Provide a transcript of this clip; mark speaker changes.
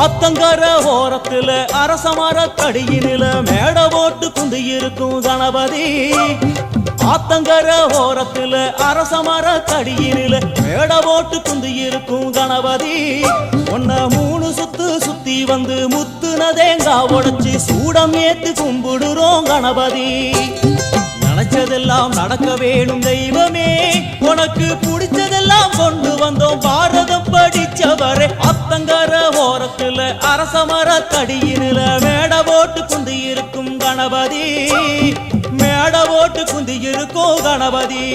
Speaker 1: ஆத்தங்கர ஓரத்துல அரசமர தடியினில மேட போட்டு குந்தி இருக்கும் கணபதி. ஆத்தங்கர ஓரத்துல அரசமர தடியினில மேட போட்டு குந்தி இருக்கும் கணபதி. ஒன்ன 3 சுத்து சுத்தி வந்து முத்துனதேங்கா உடைச்சு சூடம் ஏத்து கும்பிடுறோம் கணபதி. நினைச்சதெல்லாம் நடக்க வேணும் தெய்வமே, உனக்கு பிடிச்சதெல்லாம் கொண்டு வந்தோம் பாரதம் படிச்சவரே. அத்தங்கர ஓரத்துல அரசமர தடியினில மேட போட்டு குந்தி இருக்கும் கணபதி. மேட போட்டு குந்தி இருக்கும் கணபதி.